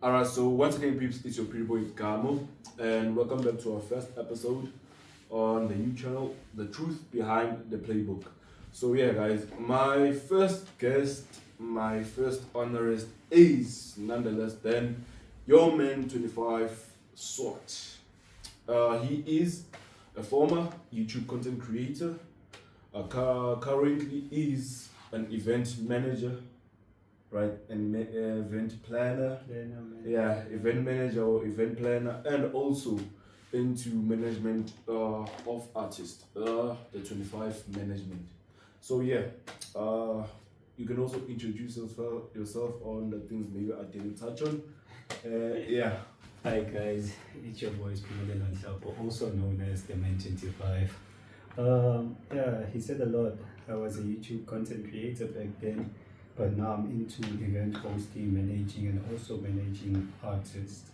Alright, so once again, peeps, it's your pretty boy Gamo, and welcome back to our first episode on the new channel, The Truth Behind The Playbook. So yeah, guys, my first guest, my first honorist is nonetheless then your man 25 Sort. He is a former YouTube content creator, currently is an event manager, right? An event planner. Yeah, event manager or event planner, and also into management of artists, the 25 management. So yeah, you can also introduce yourself on the things maybe I didn't touch on. Yeah. Hi guys, it's your boy Spinelli Lansapo, also known as the Man 25. Yeah, he said a lot. I was a YouTube content creator back then, but now I'm into event hosting, managing, and also managing artists.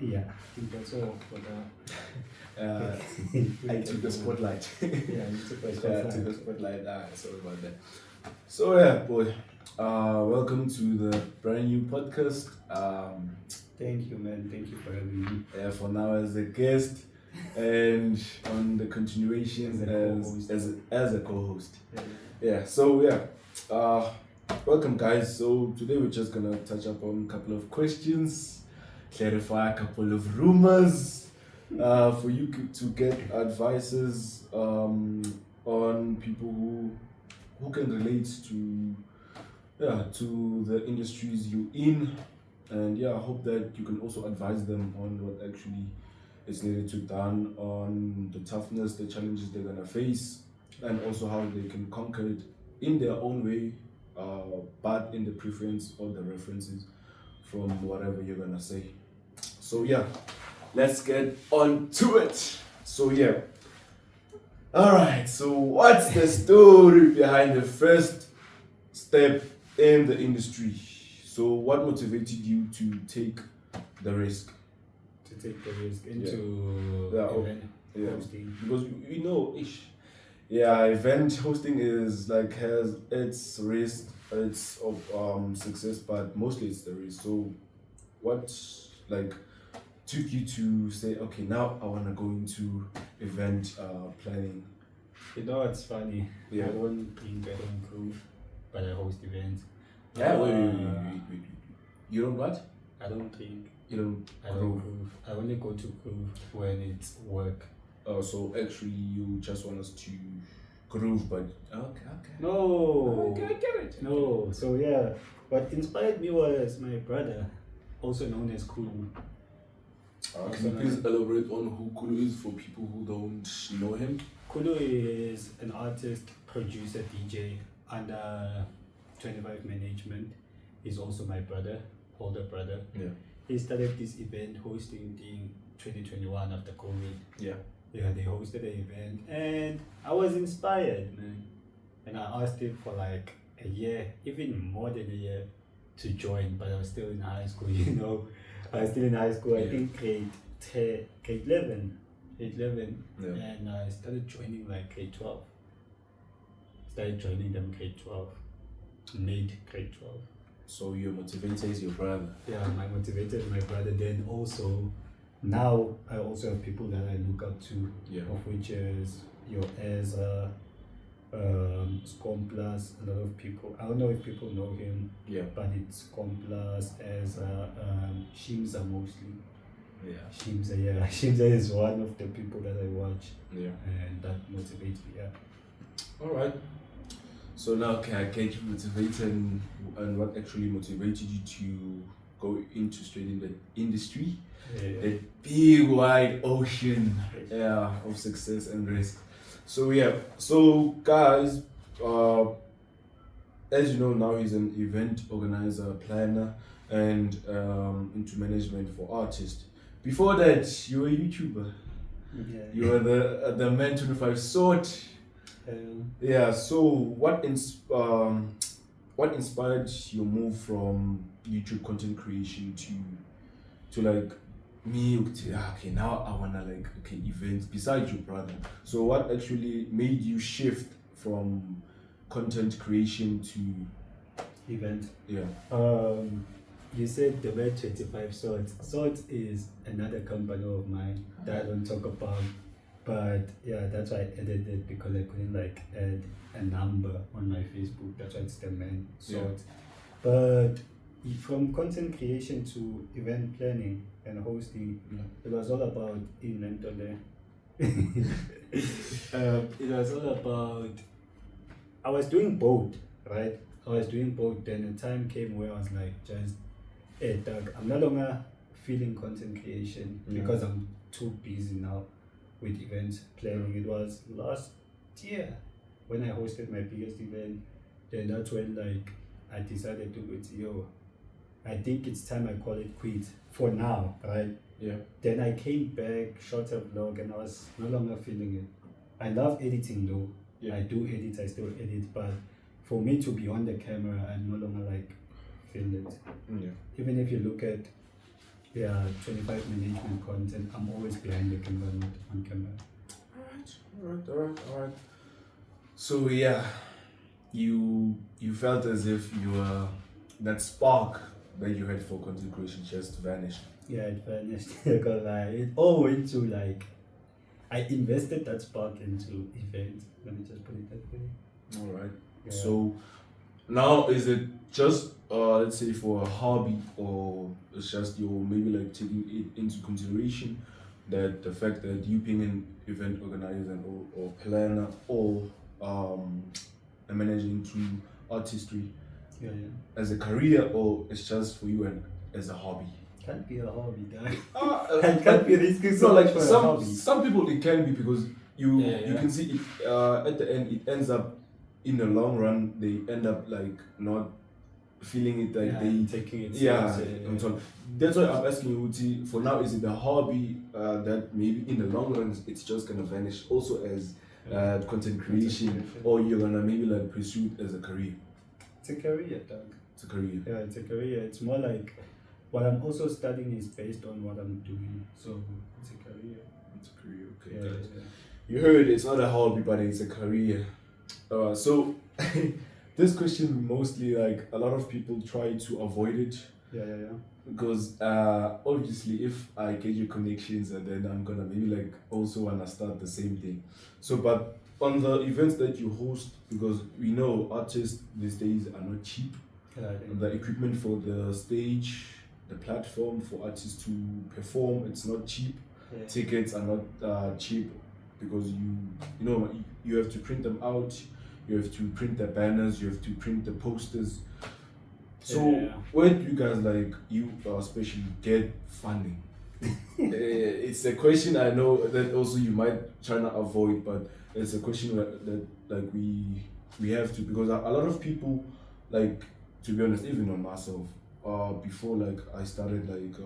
Yeah, I think that's all for the. I took the spotlight. Yeah, you took the I spotlight. took the spotlight. Sorry about that. So yeah, boy. Welcome to the brand new podcast. Thank you, man. Thank you for having me. For now as a guest, and on the continuation as a co-host. Yeah. So yeah. Welcome, guys. So today we're just gonna touch up on a couple of questions, clarify a couple of rumors, for you to get advices on people who can relate to the industries you're in, and I hope that you can also advise them on what actually is needed to done, on the toughness, the challenges they're gonna face, and also how they can conquer it in their own way. But in the preference or the references from whatever you're gonna say. So yeah, let's get on to it. So yeah. Alright, so what's the story behind the first step in the industry? So what motivated you to take the risk? To take the risk into event hosting. Because you know event hosting is has its risk, its success, but mostly it's the risk. So what took you to say, okay, now I wanna go into event planning? You know what's funny? Yeah. I don't drink, I don't prove, but I host events. Wait. You don't what? I don't drink. You don't I don't prove. I only go to prove when it's work. So actually you just want us to groove, but okay. No. Okay, I get it. No. So yeah, what inspired me was my brother, also known as Kulu. Can you please elaborate on who Kulu is for people who don't know him? Kulu is an artist, producer, DJ under 25 management. He's also my brother, older brother. Yeah. He started this event hosting in 2021 after COVID. Yeah. Yeah, they hosted an event and I was inspired, man. And I asked him for like a year, even more than a year, to join, but I was still in high school, you know. I was still in high school, I think grade 11. Yeah. And I started joining like grade 12. Started joining them grade 12, mid grade 12. So your motivator is your brother. Yeah, my motivator is my brother. Then also, now I also have people that I look up to, of which is your Ezra, Scomplas, a lot of people. I don't know if people know him, but it's Scomplas, Ezra, Shimza mostly. Yeah. Shimza is one of the people that I watch. Yeah. And that motivates me, Alright. So now can I get you motivated and what actually motivated you to go into straight in the industry? The big wide ocean of success and risk. So guys, as you know, now he's an event organizer, planner, and into management for artists. Before that, you were a YouTuber. You were the Man 25 Sort. So what inspired your move from YouTube content creation to me? Okay, now I wanna events besides your brother. So what actually made you shift from content creation to event? Yeah. You said the word 25 Swords. Swords is another company of mine that I don't talk about. But yeah, that's why I added it because I couldn't like add a number on my Facebook. That's why it's the main Swords. But from content creation to event planning and hosting, it was all about inventory. It was all about. I was doing both, right? I was doing both. Then a time came where I was like, just, hey, Doug, I'm no longer feeling content creation because I'm too busy now with events planning. It was last year when I hosted my biggest event. Then that's when like I decided to go to yo. I think it's time I call it quits for now, right? Yeah. Then I came back, shot a vlog, and I was no longer feeling it. I love editing though. Yeah. I do edit, I still edit, but for me to be on the camera, I no longer like feel it. Yeah. Even if you look at 25 management content, I'm always behind the camera, not on camera. All right. So yeah, you felt as if you were that spark that you had for content creation just vanished. Yeah, it vanished. Because it all went to like, I invested that spark into events. Let me just put it that way. All right. Yeah. So now is it just let's say for a hobby, or it's just you're maybe like taking it into consideration that the fact that you being an event organizer or planner or a manager into artistry Yeah. as a career, or it's just for you and as a hobby? Can't be a hobby, dog. I Can't be risking so much for a hobby. some people it can be, because you Yeah. can see it at the end it ends up in the long run they end up like not feeling it like they taking it seriously. seriously. So that's why I'm asking you, Uti, for now, is it a hobby that maybe in the long run it's just gonna vanish also as content creation, or you're gonna maybe like pursue it as a career? It's a career, dog. It's a career. Yeah, it's a career. It's more like what I'm also studying is based on what I'm doing. So it's a career. It's a career, okay. Yeah, Guys. yeah. You heard, it's not a hobby, but it's a career. So this question mostly like a lot of people try to avoid it, Yeah. because obviously if I get your connections and then I'm gonna maybe like also wanna start the same thing. So but on the events that you host, because we know artists these days are not cheap. Yeah, The equipment for the stage, the platform for artists to perform, it's not cheap. yeah. Tickets are not cheap, because you have to print them out, you have to print the banners, you have to print the posters. So Yeah. where do you guys like you especially get funding? It's a question I know that also you might try to avoid, but it's a question that like we have to, because a lot of people, like, to be honest, even on myself, before like I started like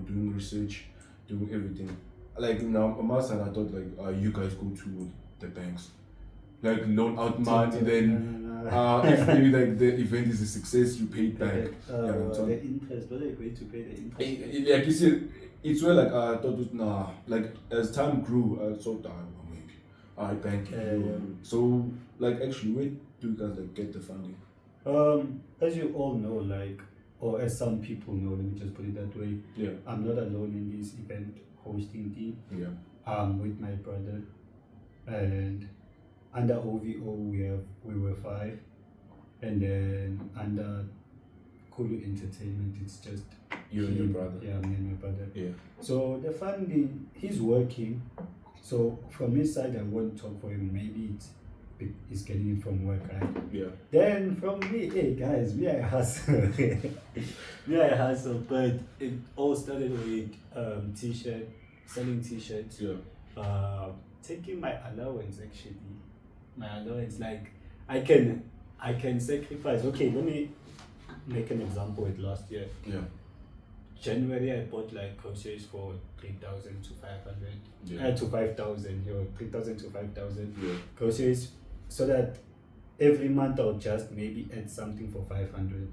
doing research, doing everything, like now on my side I thought like you guys go to the banks, like loan out money, then if maybe like the event is a success, you pay it back. The interest, what are you going to pay the interest? Like you said, it's where like I thought nah, like as time grew I thought maybe I bank it. Yeah. So like actually where do you guys like get the funding? As you all know, like, or as some people know, let me just put it that way. Yeah. I'm not alone in this event hosting team. Yeah. With my brother, and under OVO we were 5, and then under Kulu Entertainment it's just You and your brother. Yeah, me and my brother. Yeah. So the funding, he's working. So from his side, I won't talk for him. Maybe he's getting it from work, right? Yeah. Then from me, hey guys, me I hustle. Me I hustle, but it all started with selling t-shirts. Yeah. Taking my allowance actually. My allowance, like I can sacrifice. Okay, let me make an example with last year. Yeah. January I bought like groceries for 3,000 to 500. Yeah. To 5,000, 3,000 to 5,000 Yeah. groceries, so that every month I'll just maybe add something for 500,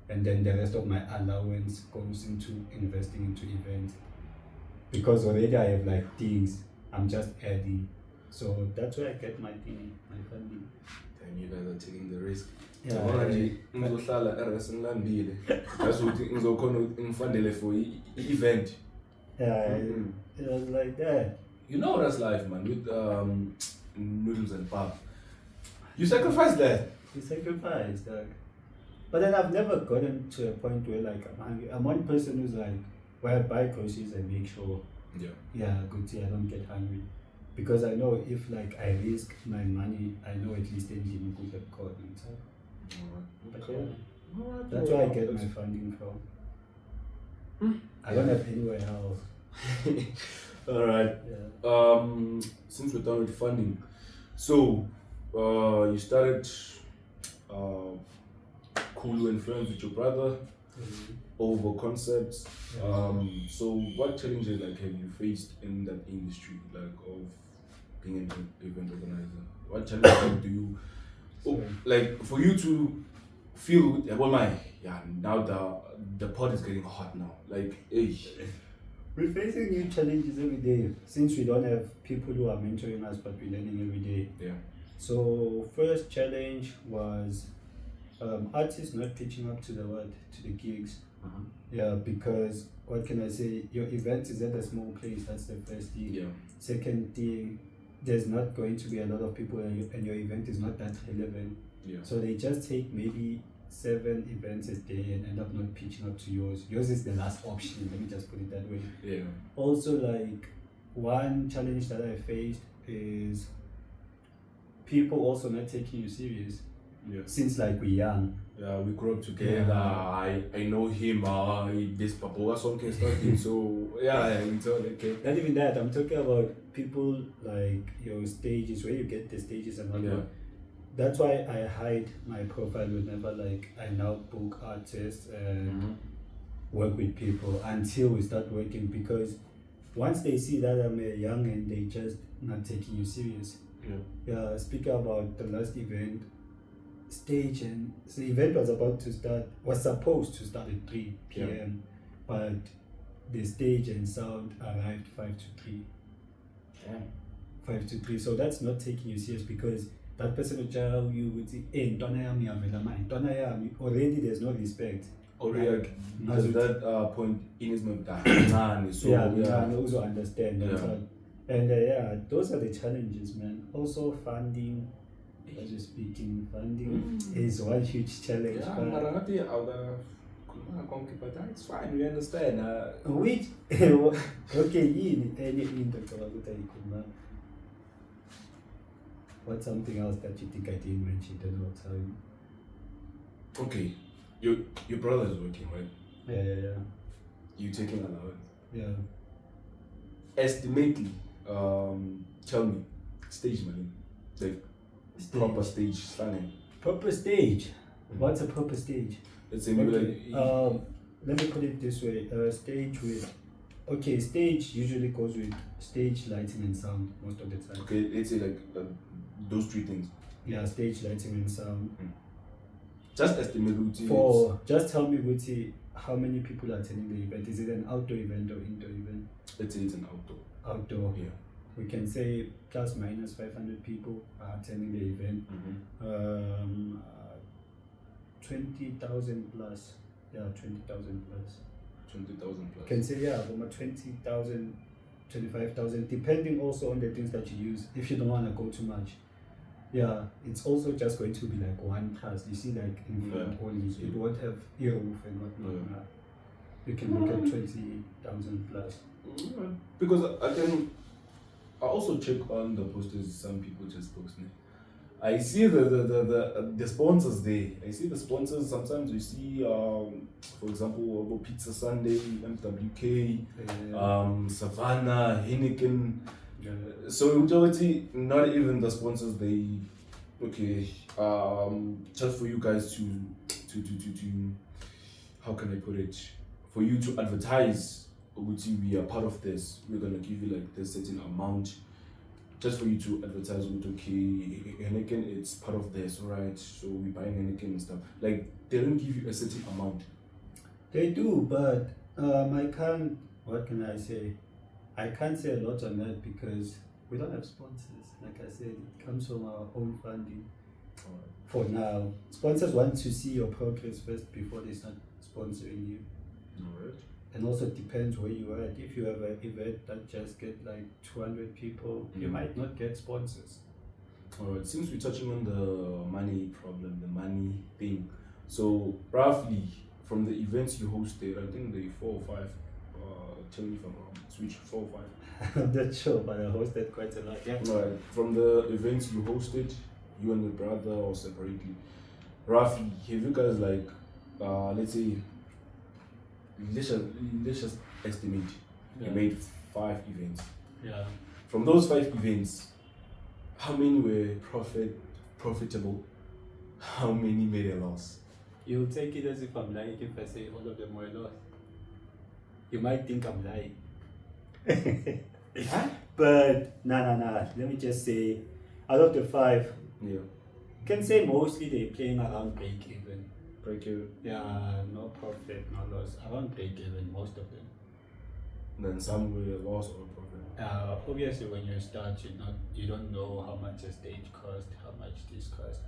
and then the rest of my allowance goes into investing into events, because already I have like things I'm just adding. So that's where I get my funding. And you guys are taking the risk. Yabona nje ngizohlala eRS ngilambile. That's ukuthi ngizokhona ukuthi ngifundele for i-event. Yeah, it was like that. You know that's life, man, with noodles and pap. You sacrifice that. You sacrifice, dog. But then I've never gotten to a point where like I'm hungry. I'm one person who's like, where I buy groceries and make sure, good tea, I don't get hungry. Because I know if like I risk my money, I know at least then you could have caught inside. But yeah, that's where I get my funding from. I don't have anywhere else. All right. Yeah. Since we're done with funding, so you started cool and friends with your brother over concepts. So what challenges like have you faced in that industry, like of being an event organizer? What challenges do you like for you to feel? Now the pot is getting hot now. Like, hey. We're facing new challenges every day since we don't have people who are mentoring us, but we're learning every day. Yeah. So first challenge was artists not pitching up to the gigs. Yeah, because what can I say? Your event is at a small place. That's the first thing. Yeah. Second thing, there's not going to be a lot of people, and your event is not that relevant. Yeah. So they just take maybe 7 events a day and end up not pitching up to yours. Yours is the last option. Let me just put it that way. Yeah. Also, like one challenge that I faced is people also not taking you serious. Yeah. Since like we're young. Yeah, we grew up together. Yeah. I know him. This Papoga song can start him. So yeah, it's all okay. Not even that. I'm talking about people like your stages, where you get the stages and all that. Yeah. That's why I hide my profile whenever like I now book artists and work with people until we start working, because once they see that I'm a young and they just not taking you serious. Yeah, speaking about the last event, stage and the event was supposed to start at 3 p.m. but the stage and sound arrived 5 to 3. 5 to 3. So that's not taking you serious, because that person will tell you would say, hey, already there's no respect. Already because that point in is not that. So I also understand that. And those are the challenges, man. Also funding. As you're speaking, funding is one huge challenge. But it's fine, we understand. Which okay, what's something else that you think I didn't mention? Then I'll tell you. Okay, your brother is working, right? Yeah. You taking allowance? Yeah. Estimately, tell me, stage money, like proper stage planning. Proper stage. What's a proper stage? Let's say maybe let me put it this way. Stage usually goes with stage lighting and sound most of the time. Okay, let's say like those 3 things. Yeah, stage lighting and sound. Just estimate. Just tell me, Guti, how many people are attending the event? Is it an outdoor event or indoor event? Let's say it's an outdoor. Outdoor. Yeah. We can say plus minus 500 people are attending the event. 20,000 plus. Yeah, 20,000 plus. 20,000 plus. Can say from 20,000, 25,000, depending also on the things that you use. If you don't want to go too much, it's also just going to be like one class. You see, like in front only, it won't have ear roof and whatnot. You can look at 20,000 plus. Because I also check on the posters. Some people just post me. I see the sponsors there. I see the sponsors. Sometimes you see, for example, Pizza Sunday, MWK, Savannah, Heineken. So majority, not even the sponsors. Just for you guys to how can I put it? For you to advertise, we are part of this. We're gonna give you like this certain amount. Just for you to advertise with Heineken, it's part of this, alright? So we buy Heineken and stuff. Like they don't give you a certain amount. They do, but I can't. What can I say? I can't say a lot on that because we don't have sponsors. Like I said, it comes from our own funding. For now, sponsors want to see your progress first before they start sponsoring you. Alright. And also depends where you are at. If you have an event that just get like 200 people, you might not get sponsors. Alright, since we're touching on the money problem, the money thing, so roughly from the events you hosted, I think the 4 or 5, tell me if I'm wrong, switch 4 or 5. I'm not sure, but I hosted quite a lot. Yeah. Right, from the events you hosted, you and your brother or separately, roughly, have you guys like, let's say, let's just estimate, you made 5 events. Yeah. From those 5 events, how many were profitable? How many made a loss? You'll take it as if I'm lying if I say all of them were lost. You might think I'm lying. Huh? But nah. Let me just say, out of the 5, Yeah. you can say mostly they're playing around break even. Break even. Yeah, no profit, no loss. Around break even, most of them. Then some were a loss or a profit. Obviously, when you start, you don't know how much a stage cost, how much this cost.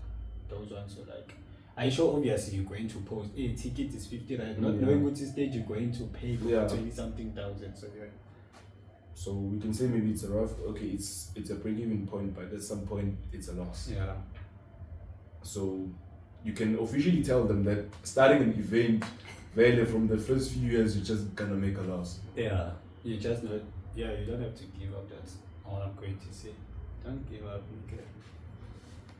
Those ones are like, I sure obviously you're going to post, hey, ticket is 50 right? Not knowing which stage you're going to pay for 20-something thousand. So yeah. So we can say maybe it's a rough. Okay, it's a break-even point, but at some point it's a loss. Yeah. So you can officially tell them that starting an event, really from the first few years, you're just gonna make a loss. Yeah. You just not. Yeah, you don't have to give up. That's all I'm going to say. Don't give up, okay?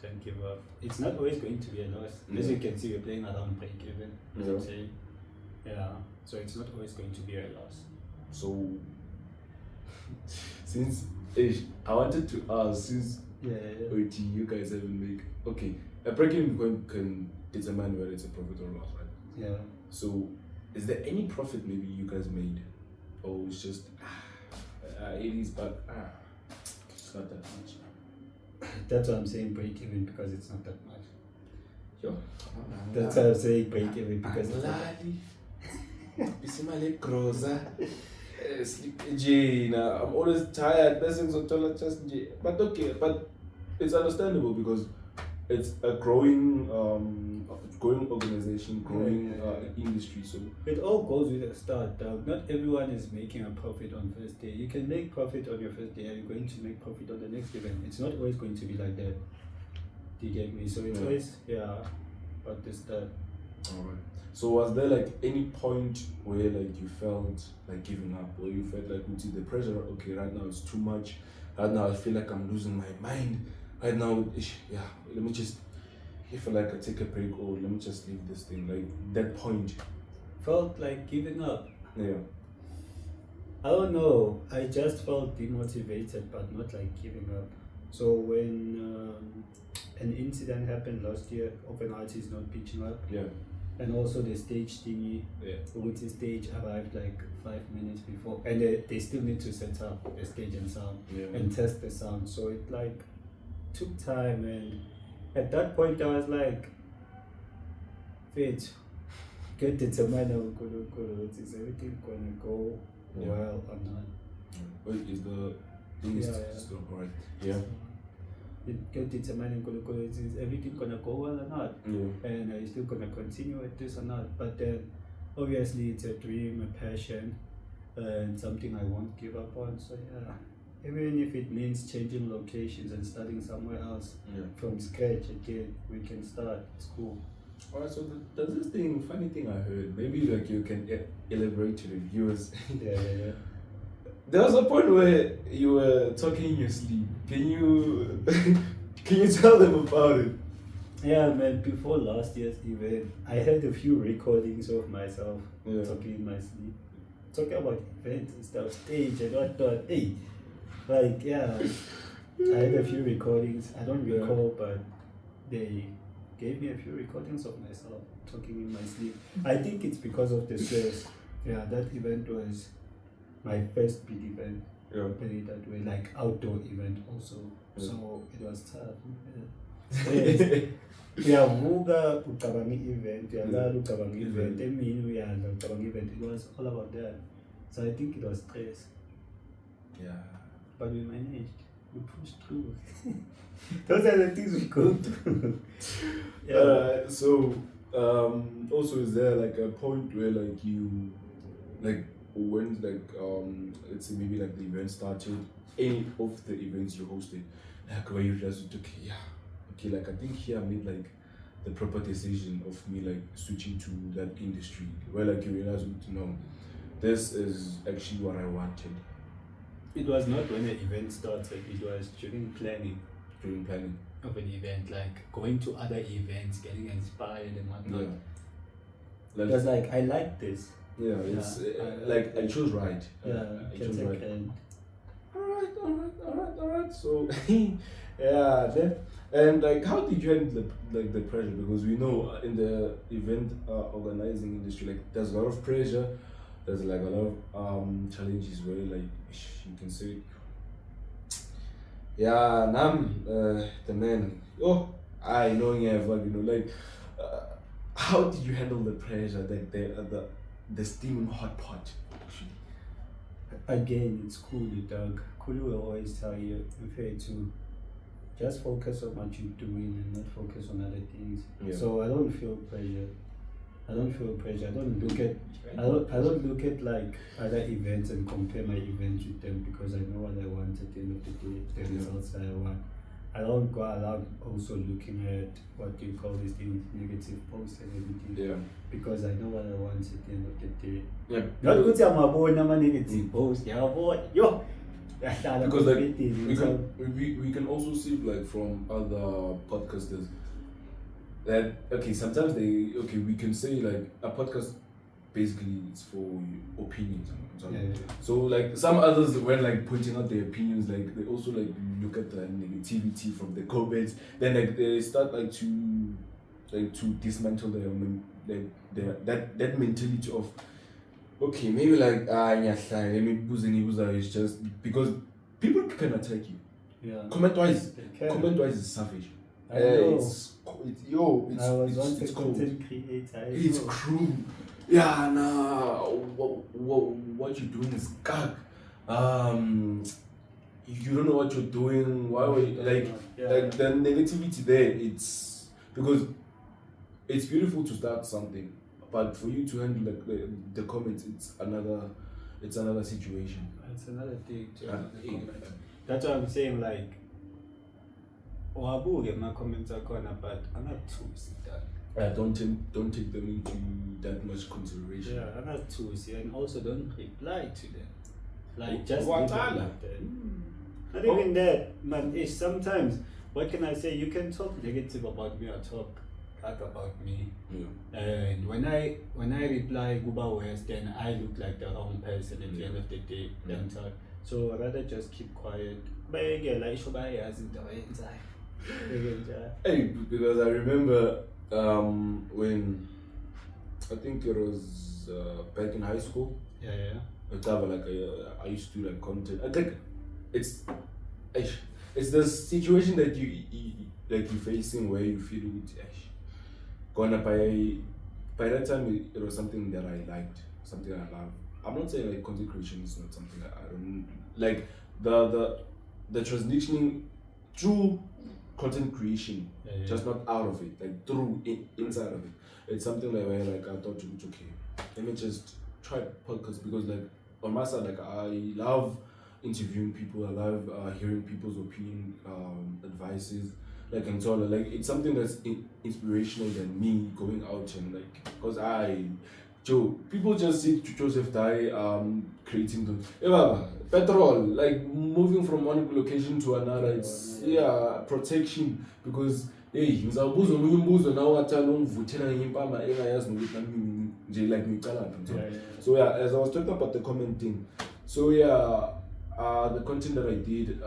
Don't give up. It's not always going to be a loss. As you can see, we're playing around break even. As I'm saying. Yeah. So it's not always going to be a loss. So since I wanted to ask, since you guys haven't made a break-even point can determine whether it's a profit or loss, right? Yeah. So is there any profit maybe you guys made, or it's just it is, but it's not that much? That's why I'm saying break even, because it's not that much. Sure. That's why I'm saying break even, because it's not that I'm always tired. But okay, but it's understandable because it's a growing organization, growing industry. So it all goes with a start. Not everyone is making a profit on first day. You can make profit on your first day, and you're going to make profit on the next event. It's not always going to be like that. Do you get me? So it's always but the start. Alright. So was there like any point where like you felt like giving up, or you felt like the pressure? Okay, right now it's too much. Right now I feel like I'm losing my mind. Right now, let me just. I feel like I take a break, or let me just leave this thing. Like that point. Felt like giving up. Yeah. I don't know. I just felt demotivated, but not like giving up. So when an incident happened last year, open artists not pitching up. Yeah. And also the stage thingy, which the stage arrived like 5 minutes before, and they still need to set up the stage and sound and test the sound. So it like took time, and at that point I was like, "Wait, get determined. Is everything gonna go well or not?" Wait, is the thing still correct? Yeah. Get determined, is everything gonna go well or not? Yeah. And are you still gonna continue with this or not? But then obviously it's a dream, a passion, and something I won't give up on. So yeah, even if it means changing locations and starting somewhere else from scratch again, we can start. It's cool. Alright, so there's this funny thing I heard. Maybe like you can elaborate to the viewers. Yeah. There was a point where you were talking in your sleep. Can you tell them about it? Yeah, man. Before last year's event, I had a few recordings of myself talking in my sleep, talking about events and stuff, stage and whatnot. Hey, like I had a few recordings. I don't recall, but they gave me a few recordings of myself talking in my sleep. I think it's because of the stress. Yeah, that event was my first big event. Put it that way, like outdoor event also. So it was tough. Uyavuka ucabanga event, uyalala ucabanga event, emini uyadla ucabanga event. It was all about that. So I think it was stress. Yeah. But we managed. We push through. Those are the things we go through. Yeah. So also is there like a point where like you like when like let's say maybe like the event started, any of the events you hosted, like where you realized okay, like I think here I made like the proper decision of me like switching to that industry, where like you realize no, this is actually what I wanted It was not when the event started, it was during planning during planning. of an event, like going to other events, getting inspired and whatnot. Like, It was like, I like this. yeah, it's I like I chose right. Yeah, I chose right. and Alright. So yeah, then and like how did you handle the pressure? Because we know in the event organizing industry, like there's a lot of pressure. There's like a lot of challenges where like you can say, yeah, the man. Oh, I know like how did you handle the pressure? Like the steaming hot pot actually. again, it's cool, dog. Cool will always tell you, okay, to just focus on what you're doing and not focus on other things. Yeah. So I don't feel pressure. I don't look at like other events and compare my events with them, because I know what I want at the end of the day, the results that I want. I don't go around also looking at what do you call these things, negative posts and everything. Yeah. Because I know what I want at the end of the day. Yeah. Not good to have negative posts. Yeah, boy. Yo. Because like we can also see like from other podcasters that sometimes we can say like a podcast basically it's for opinions. Yeah. So like some others when like pointing out their opinions, like they also like look at the negativity from the comments, then like they start like to dismantle that mentality of okay, maybe like let me booze is just because people can attack you. Yeah. Comment wise is savage. I know. I was once a cold. content creator. It's cruel. Yeah, nah. What you're doing is gag. You don't know what you're doing. Why were you, like the negativity there? It's because it's beautiful to start something, but for you to handle the comments, it's another situation. It's another thing too. That's what I'm saying. Like, my comments are gonna, but I'm not too that. Don't take them into that much consideration. Yeah, I'm not too and also don't reply to them. Like just what leave it time? like that. Not even that, man. It's sometimes. What can I say? You can talk negative about me or talk bad about me. Yeah. And when I reply Guba West, then I look like the wrong person at the end of the day. So I'd rather just keep quiet. But again, like Hey, because I remember when I think it was back in high school. Yeah. I used to like content. I think it's the situation that you're facing where you feel gonna by that time it was something that I liked, something I love. I'm not saying like content creation is not something that I don't like. The transitioning through content creation, just not out of it, like through inside of it. It's something like where like I thought it's okay. Let me just try podcasts because like on my side, like I love interviewing people. I love hearing people's opinion, advices, like and so on. Like it's something that's inspirational than me going out and like because people just see Joseph Die creating the petrol, like moving from one location to another. It's protection because hey, ngizawubuza omunye umbuzo nawe wathanda ungivuthela ngempama engayazi nokuthi nami nje like ngicala. So as I was talking about the comment thing, so the content that I did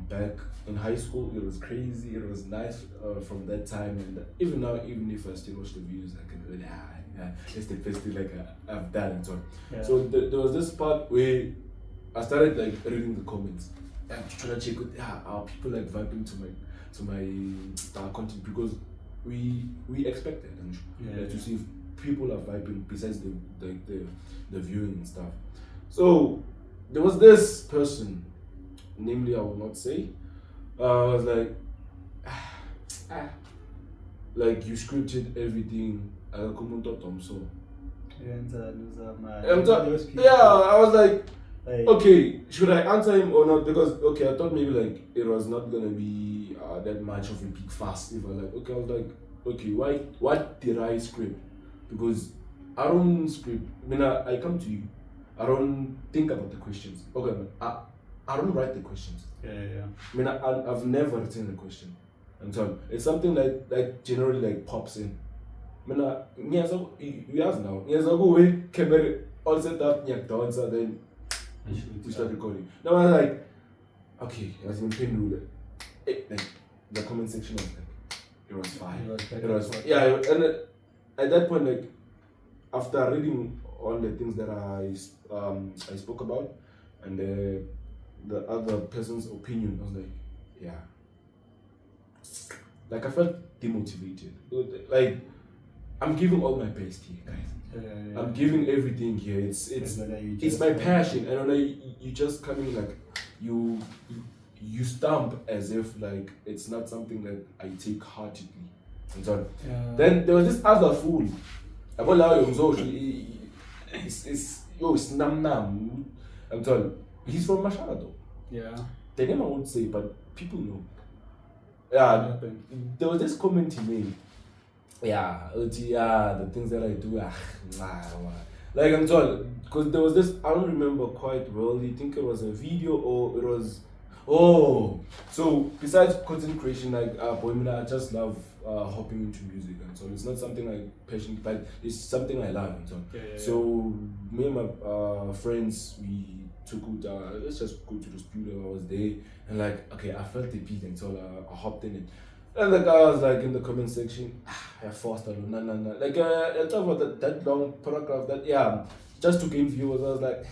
back in high school, it was crazy, it was nice from that time, and even now, even if I still watch the videos, I can really it's the best thing like I've done and so on. So there was this part where I started like reading the comments and trying to check are people like vibing to my content, because we expected to see if people are vibing besides the viewing and stuff. So there was this person, namely I will not say, I was like, like you scripted everything. So yeah, I was like, okay, should I answer him or not? Because okay, I thought maybe like it was not gonna be that much of a big fuss. If I like, okay, I was like, okay, why? What did I script? Because I don't script. I mean, I come to you. I don't think about the questions. Okay, I don't write the questions. Yeah. I mean, I've never written a question. And so it's something like generally like pops in. I mean, you ask now. Go away, camera all set up, dancer, then we start recording. Now I was like, okay, as in pen rule, like the comment section was like, it was fine. Yeah, and at that point, like after reading all the things that I spoke about, and the other person's opinion, I was like, yeah. Like I felt demotivated. Like I'm giving all my best here, guys. I'm giving everything here. It's my passion, and when you just come in like you stamp as if like it's not something that I take heartedly. And so then there was this other fool. I won't allow you. It's nam nam. I'm told he's from Mashara though. Yeah. The name I won't say, but people know. Yeah, there was this comment he made. Yeah, the things that I do, like I'm told, because there was this, I don't remember quite well. I think it was a video or it was, so besides content creation, like I just love hopping into music, and so it's not something I passionate, like it's something I love, and so. So me and my friends, we took it. Let's just go to the studio. I was there, and like okay, I felt the beat, and so I hopped in it. And the guy was like in the comment section, I forced it, no. Like, I talk about that long paragraph that, just to gain viewers. I was like,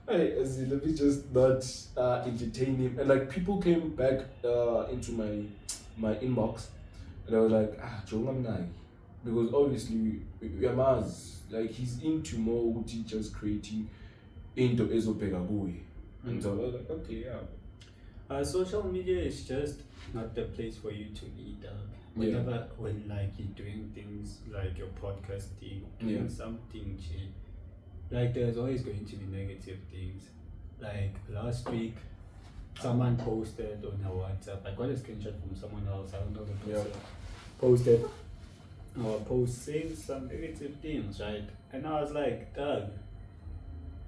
hey, let me just not entertain him. And like, people came back into my inbox, and I was like, Jongam Nai. Because obviously, Yamaz, like, he's into more just creating into Ezopegagui. And so I was like, okay, yeah. Social media is just not the place for you to eat up. Whenever when like you're doing things like your podcasting, doing something cheap, like there's always going to be negative things. Like last week, someone posted on our WhatsApp. I got a screenshot from someone else. I don't know the person. Posted our post saying some negative things, right? And I was like, Doug,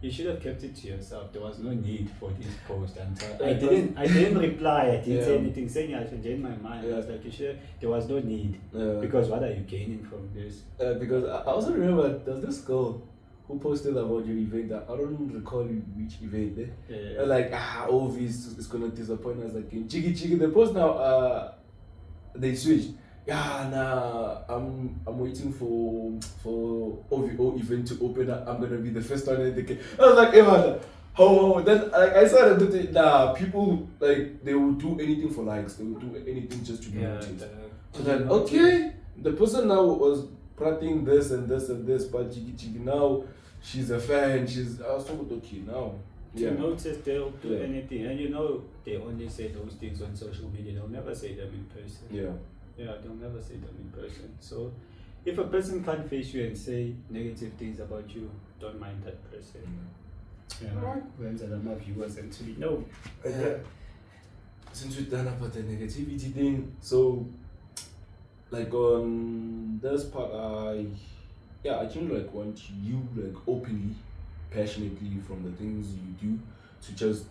you should have kept it to yourself. There was no need for this post. And I didn't reply. I didn't say anything. Saying I should change my mind. I was like, there was no need. Because what are you gaining from this? Because I also remember there's this girl who posted about your event. I don't recall which event. Like, obvious it's gonna disappoint us again. Jiggy. The post now. They switched. I'm waiting for OVO event to open up. I'm gonna be the first one in the game. I was like, hey man, then like, I started to think, people like they will do anything for likes. They will do anything just to be noticed. So then, okay, the person now was plotting this and this and this, but Jiggy now she's a fan. She's also okay now. To notice, they'll do anything, and they only say those things on social media. They'll never say them in person. Yeah, they'll never say them in person. So, if a person can't face you and say negative things about you, don't mind that person. When's the number of viewers actually? No. Since we've done about the negativity thing, so like on this part, I actually like want you like openly, passionately from the things you do to just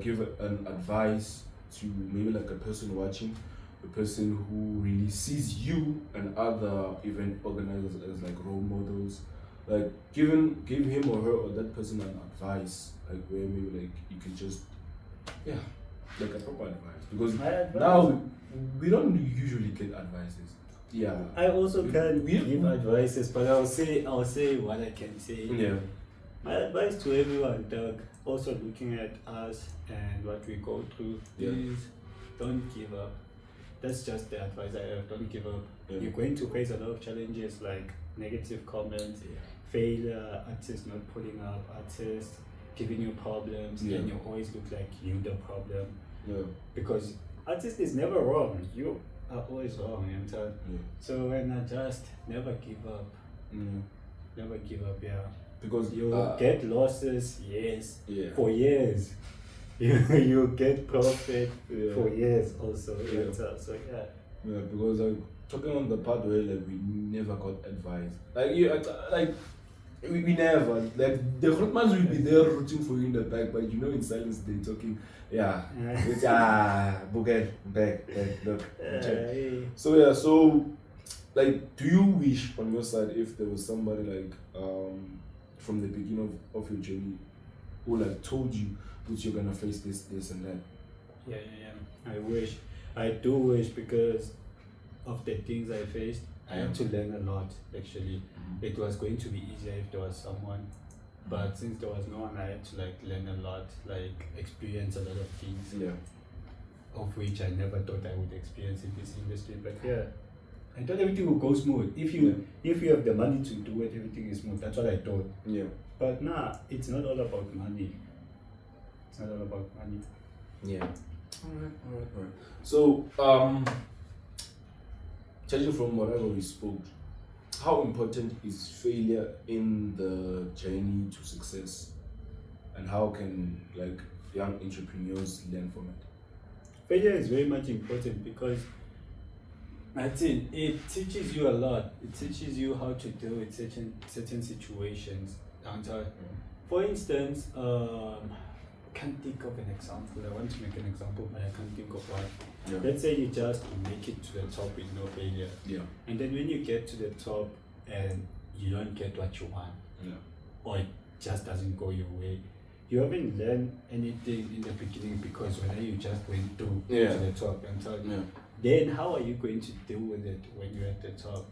give an advice to maybe like a person watching. The person who really sees you and other event organizers as like role models, like give him or her or that person an advice, like where maybe like you can just like a proper advice, because now we don't usually get advices. I also can't give advices, but I'll say what I can say. My advice to everyone, Doug, also looking at us and what we go through, is don't give up. That's just the advice I have. Don't give up. You're going to face a lot of challenges like negative comments, failure, artists not pulling up, artists giving you problems, and you always look like you the problem. Because artist is never wrong. You are always wrong, you know. Yeah. So when I just never give up, Mm. never give up, yeah. Because You get losses, yes, yeah. for years. You get profit Yeah. for years also. Yeah. So yeah. Yeah, because like talking on the part where like we never got advice. Like you like we never like the Grootmans will be there rooting for you in the back, but you know in silence they're talking. Yeah, it's Bugel, back, look. Okay. So yeah, so like, do you wish on your side if there was somebody like from the beginning of your journey who like told you that you're gonna face this, and that? Yeah. I do wish, because of the things I faced. I had to learn a lot actually. It was going to be easier if there was someone, but since there was no one, I had to like learn a lot, like experience a lot of things, Yeah. of which I never thought I would experience in this industry. But yeah, I thought everything would go smooth. If you have the money to do it, everything is smooth. That's what I thought. Yeah. But nah, it's not all about money. It's not all about money. Yeah. Alright. So, judging from whatever we spoke, how important is failure in the journey to success, and how can like young entrepreneurs learn from it? Failure is very much important, because I think it teaches you a lot. It teaches you how to deal with certain situations. For instance, I can't think of an example. I want to make an example, but I can't think of one. Yeah. Let's say you just make it to the top with no failure. Yeah. And then when you get to the top and you don't get what you want, Yeah. or it just doesn't go your way, you haven't learned anything in the beginning, because when you just went to the top and top, then how are you going to deal with it when you're at the top?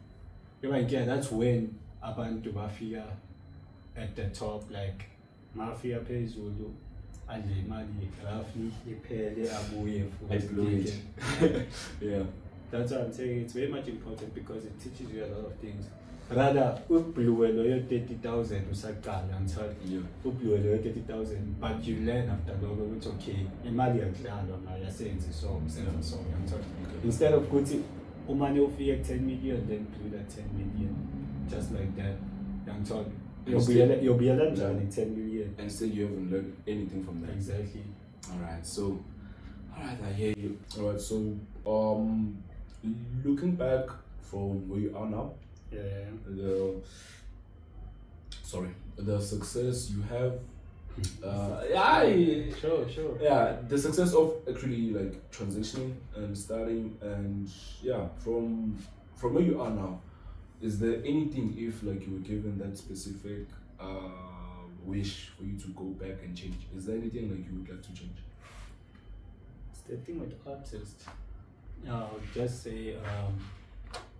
Yeah, that's when abantu bafika at the top, like mafia phezulu, alimali roughly iphele abuye futhi. Yeah. That's what I'm saying. It's very much important, because it teaches you a lot of things. Rather, ubluwe loyo 30,000 usaqala ngithola. Yeah. Ubluwe loyo 30,000, but you learn after long, it's okay. Imali yakudlalwa nayo yasenze so ngithola. Instead of ukuthi umane ufike 10 million, then blew that 10 million, just like that. Ngithola. You'll be learning 10 million. And still you haven't learned anything from that. Exactly. Alright, I hear you. Alright, so looking back from where you are now, the success you have, sure. Yeah, the success of actually like transitioning and starting, and from where you are now, is there anything, if like you were given that specific wish for you to go back and change, is there anything like you would like to change? It's the thing with artists. I'll just say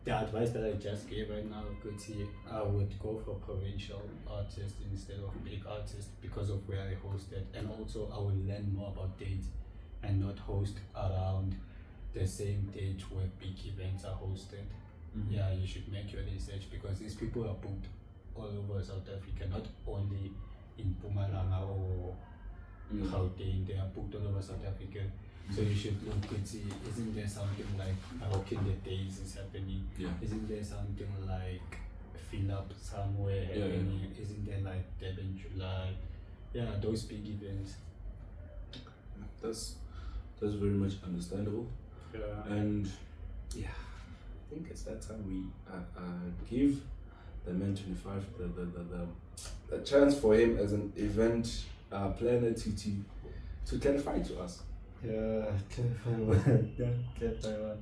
the advice that I just gave right now, I would go for provincial artists instead of big artists, because of where I hosted, and also I will learn more about dates and not host around the same date where big events are hosted. Mm-hmm. Yeah, you should make your research, because these people are booked all over South Africa, not only in Mpumalanga or Gauteng. They are booked all over South Africa. So you should look and see, isn't there something like Walking the Days is happening? Yeah. Isn't there something like Fill Up somewhere happening? Yeah. Isn't there like Debunking July? Yeah, those big events. That's very much understandable. Yeah. And yeah, I think it's that time we give the man 25 the chance for him as an event planner to clarify to us. Yeah, clarify one.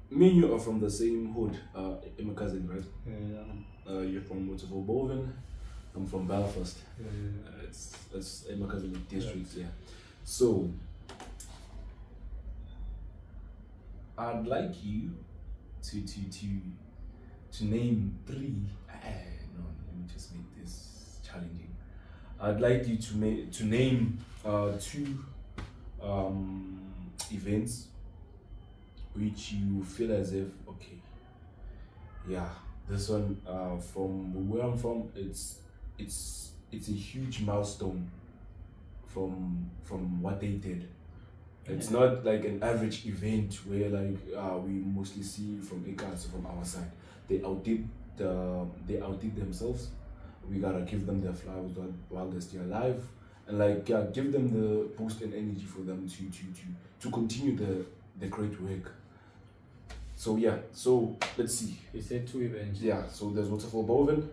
Me and you are from the same hood, my cousin, right? Yeah. You're from Waterville Boven. I'm from Belfast. Yeah. It's my cousin district, yeah. So I'd like you to name three. No, let me just make this challenging. I'd like you to name two events which you feel as if, okay, yeah, this one from where I'm from, it's a huge milestone from what they did, It's not like an average event where like we mostly see from ACAS from our side. They outdid themselves. We gotta give them their flowers while they're still alive, and like give them the boost and energy for them to continue the great work. So yeah, so let's see. You said 2 events. Yeah, so there's Waterfall Boven,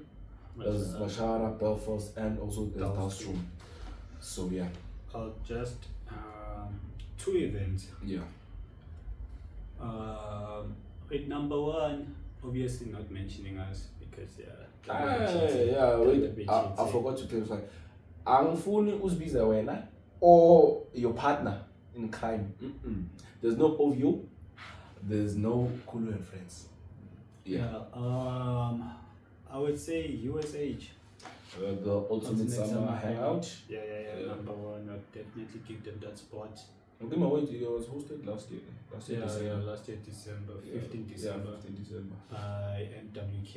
there's Mashara, Belfast, and also there's Dalstrom. So yeah. I'll just 2 events. Yeah. With number 1, obviously not mentioning us because wait, I forgot to clarify. Angifuni uzibiza wena or your partner in crime. There's no of you. There's no Kulu and friends. Yeah. I would say USH. The ultimate summer hangout. Yeah. Number 1, I'd definitely give them that spot. Okay, my wait, it was hosted last year. Last year December, 15 December. 15 December. By MWK,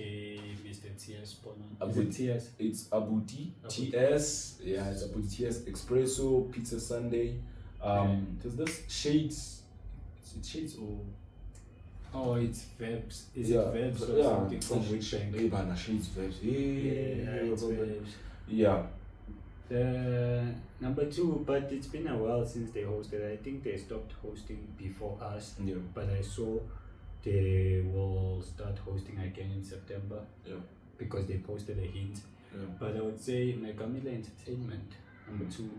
Mr. TS Bonan. Is it TS? It's Abuti TS. Yeah, it's Abuti TS Espresso Pizza Sunday. There's this Shades. Is it Shades or? Oh, it's Vebs. Is it Vebs or something from which bank? Shades Vebs. It's Vebs. Yeah. Number 2, but it's been a while since they hosted. I think they stopped hosting before us. Yeah. But I saw they will start hosting again in September. Yeah. Because they posted a hint. Yeah. But I would say Megamila Entertainment. Number 2.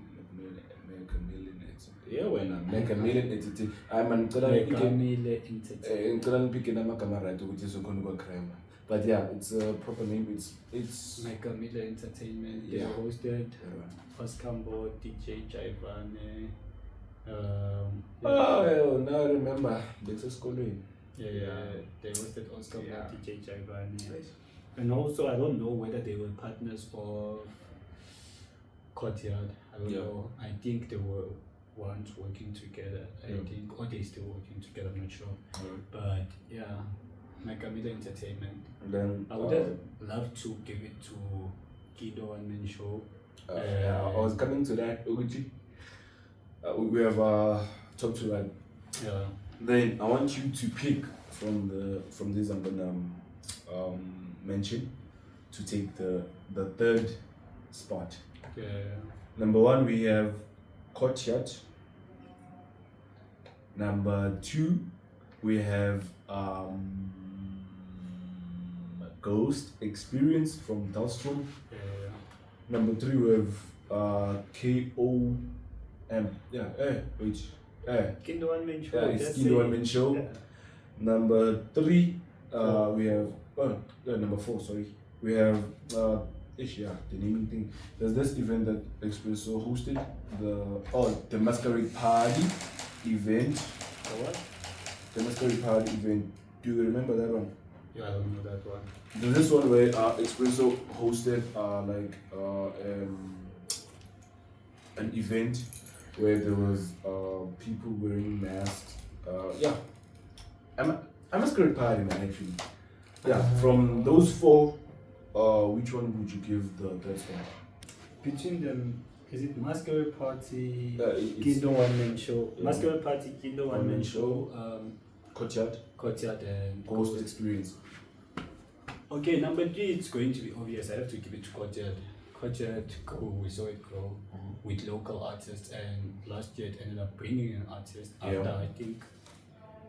Yeah, when I make a million entity, I'm an Megamila Entertainment. picking up my camera to which is going to go crime. But yeah, it's a proper name. It's Megamila Entertainment. Yeah. They hosted Oscambo, DJ Jaivane. Now I remember. This is schooling. Yeah. They hosted Oscambo, DJ Jaivane. Nice. And also, I don't know whether they were partners of Courtyard. I don't know. I think they were once working together. I think, or they still working together. I'm not sure. But yeah, Megamila Entertainment. And then I would have loved to give it to Kido One Man Show. I was coming to that. Uguchi. We have talked to that. Yeah. Then I want you to pick from this I'm gonna mention to take the third spot. Yeah. Number 1 we have Courtyard. Number 2 we have Ghost Experience from Dalstrom. Yeah. Number 3 we have KOM. Kindo One Man Show. Yeah, it's Kindo One Man Show. Yeah. Number 3 we have number 4, sorry. We have the naming thing. There's this event that Expresso hosted, the Masquerade Party event. The what? The Masquerade Party event. Do you remember that one? Yeah, I don't know that one. There's this one where Expresso hosted an event where there was people wearing masks. A masquerade party, man, actually. Yeah, from those 4, which one would you give the best one? Between them, is it Masquerade Party, Kindo One Man Show? Masquerade Party, Kindo One Man Show, Courtyard, and Ghost Experience. Okay, number 3, it's going to be obvious. I have to give it to Courtyard. Courtyard grew, we saw it grow with local artists, and last year it ended up bringing an artist after I think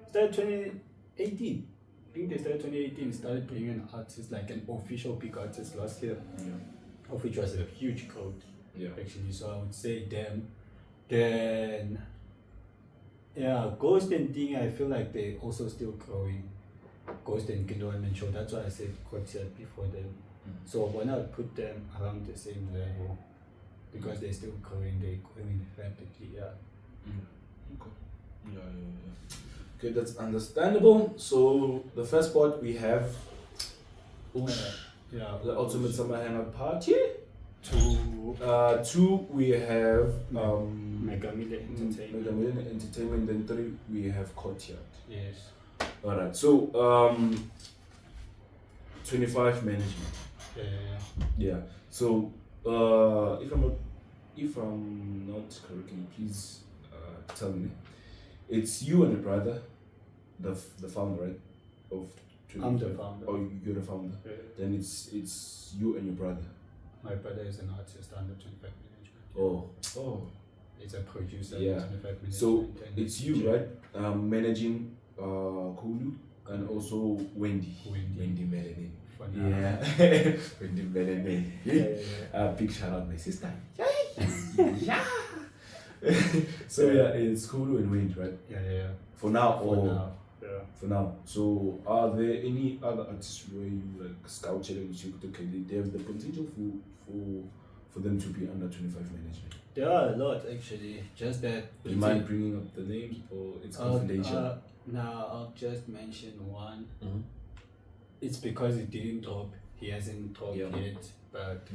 started 2018. I think they started 2018, started bringing an artist, like an official big artist last year, of which was a huge crowd. Yeah. Actually, so I would say them. Then Ghost and Thing, I feel like they also still growing. Ghost and Kindo One Man Show, that's why I said Courtyard before them. So when I would put them around the same level, because they're still growing, they're growing rapidly. Okay, that's understandable. So the first spot we have the Ultimate Summer Hangout Party. 2 we have Megamila Entertainment. Then 3 we have Courtyard. Yes. Alright, so 25 management. Yeah. So if I'm not correctly, please tell me. It's you and your brother, the founder, right? Of I'm the founder. Oh, you're the founder. Yeah. Then it's you and your brother. My brother is an artist under 25 Management. Oh. It's a producer. Yeah. 25 Management. So it's you, right? Managing Kulu and also Wendy. Wendy Melanin. For now. Yeah. Wendy Melanin. Yeah. Big shout out my sister. Yeah. So yeah, it's Kulu and Wendy, right? Yeah. For now. Yeah. For now. So are there any other artists where you like scout challenge you could they have the potential for them to be under 25 management? There are a lot actually. Just that. Do you mind bringing up the names or it's confidential? Now I'll just mention one. Mm-hmm. It's because it didn't drop. He hasn't dropped Yeah. yet, but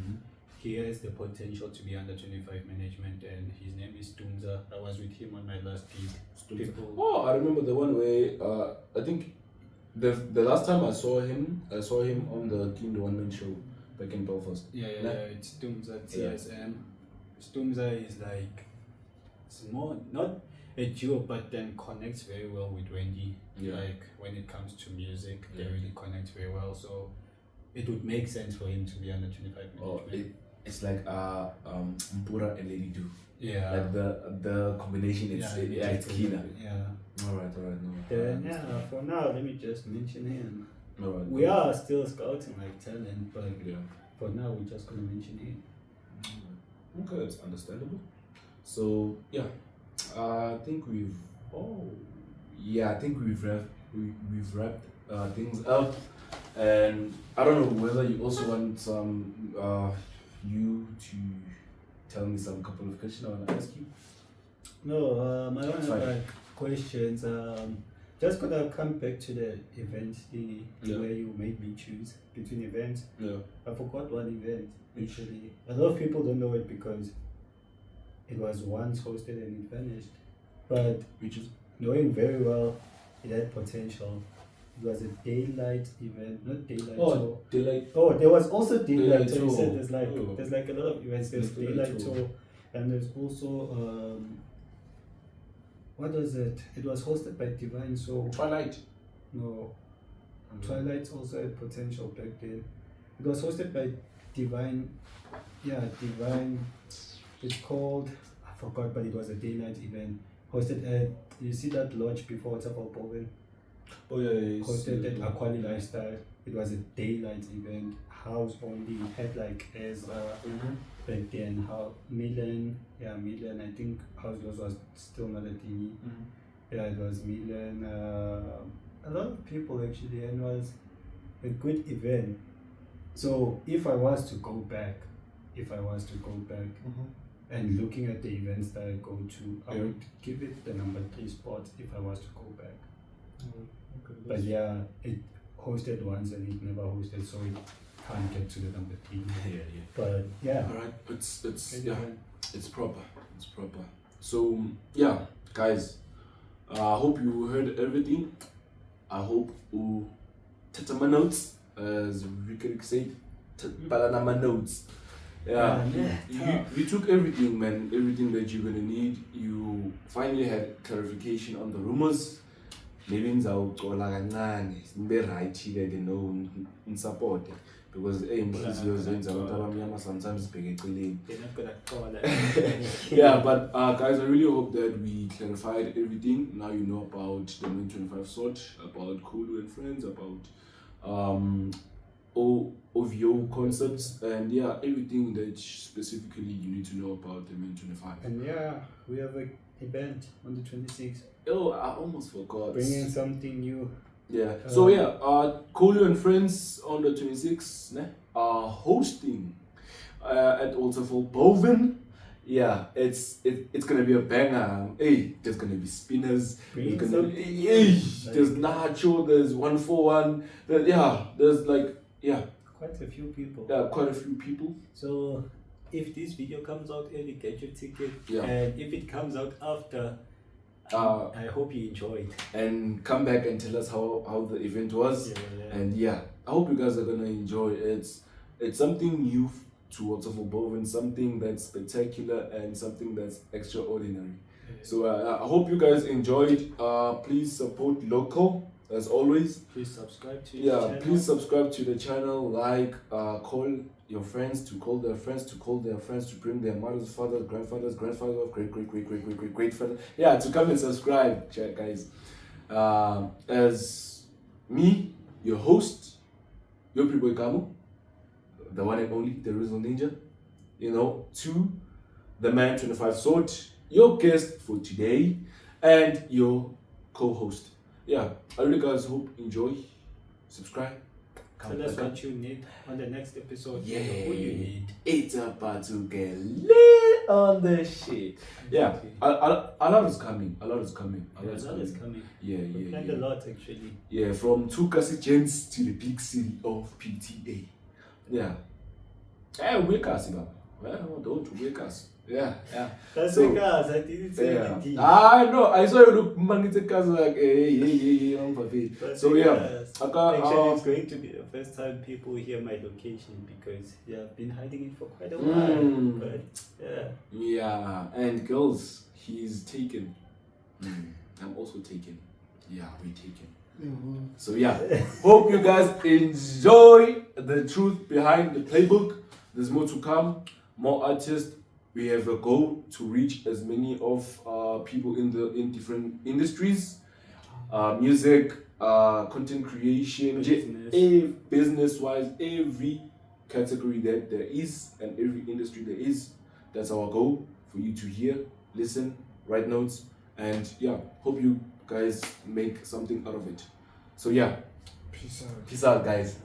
he has the potential to be under 25 management, and his name is Tunza. I was with him on my last gig. Oh, I remember the one where I think the last time I saw him on the King the One Man show back in Belfast. Yeah, it's Tunza TSM. Tunza is like, it's more not a duo, but then connects very well with Wendy. Yeah. Like when it comes to music, they really connect very well. So it would make sense for him to be under 25 management. It's like Mpura and Lady Do. Yeah. Like the combination, it's keener. Yeah. Alright, no. Then for now, let me just mention him. Alright. We are still scouting like talent, but Yeah. for now we're just gonna mention him. Okay, it's understandable. So yeah, I think we've wrapped things up, and I don't know whether you also want you to tell me some couple of questions I want to ask you. No, I want to like questions. Just gonna come back to the event thingy where you made me choose between events. Yeah. I forgot one event actually. A lot of people don't know it because it was once hosted and it vanished. But Which is knowing very well it had potential. It was a daylight event, not daylight tour. Daylight. Oh, there was also daylight tour. tour. You said there's like a lot of events. There's daylight tour. tour, and there's also what was it? It was hosted by Divine. So Twilight. no, Twilight's also had potential back then. It was hosted by Divine. Yeah, Divine. It's called, I forgot, but it was a daylight event hosted at. You see that lodge before Waterfall Bowen? Oh yeah. Hosted at Aquali Lifestyle. It was a daylight event, house only. It had like Ezra back then. How Milan, I think House was still not a thingy. Yeah, it was Milan. A lot of people actually, and it was a good event. So if I was to go back, and looking at the events that I go to, I would give it the number 3 spot if I was to go back. Okay, but yeah, it hosted once and it never hosted, so it can't get to the number 3. Yeah. But yeah. Alright, it's proper. So yeah, guys, I hope you heard everything. I hope you take my notes, as Rick said, balana my notes. You took everything, man. Everything that you're gonna need. You finally had clarification on the rumors. Maybe ngizawucola kancane sibe right here in support, because inhliziyo zenza abantu abamnyama sometimes sibheke eceleni. Yeah, but guys, I really hope that we clarified everything. Now you know about the Main 25 sort, about Kulu and Friends, about OVO concepts, and everything that specifically you need to know about the Main 25. And we have an event on the 26th. Oh, I almost forgot. Bringing something new. Yeah. Kulu and Friends on the 26th are hosting at Waterfall Bowen. Yeah, it's gonna be a banger. Hey, there's gonna be spinners. There's Nacho. There's 141. There's quite a few people. Yeah, quite a few people. So if this video comes out early, get your ticket. Yeah. And if it comes out after, I hope you enjoyed. And come back and tell us how the event was. Yeah. And I hope you guys are gonna enjoy it. It's something new towards of above, something that's spectacular and something that's extraordinary. So I hope you guys enjoyed. Please support local as always. Please subscribe to the channel. Please subscribe to the channel. Call your friends to call their friends to call their friends to bring their mothers, fathers, grandfathers, great fathers. Yeah, to come and subscribe, guys. As me, your host, your Boy Kamo, the one and only, the Original Ninja. To the man 25 Sword, your guest for today, and your co-host. Yeah, I really guys hope enjoy, subscribe. Tell us what you need on the next episode. Yeah, who you need. It's about to get lit on the shit. Yeah, a lot is coming. A lot is coming. Yeah. Planned a lot actually. Yeah, from two Kasi gents to the big city of PTA. Yeah. Hey, wake us, Baba. Well, don't wake us. Yeah. That's because I didn't say anything. I know. I saw you look man. It's a cause like hey, so yeah. Actually, it's going to be the first time people hear my location because I've been hiding it for quite a while. But yeah. Yeah, and girls, he's taken. I'm also taken. Yeah, we taken. So yeah, hope you guys enjoy the truth behind the playbook. There's more to come, more artists. We have a goal to reach as many of people in different industries, music, content creation, business-wise, every category that there is and every industry there is. That's our goal for you to hear, listen, write notes, and hope you guys make something out of it. So yeah, peace out guys.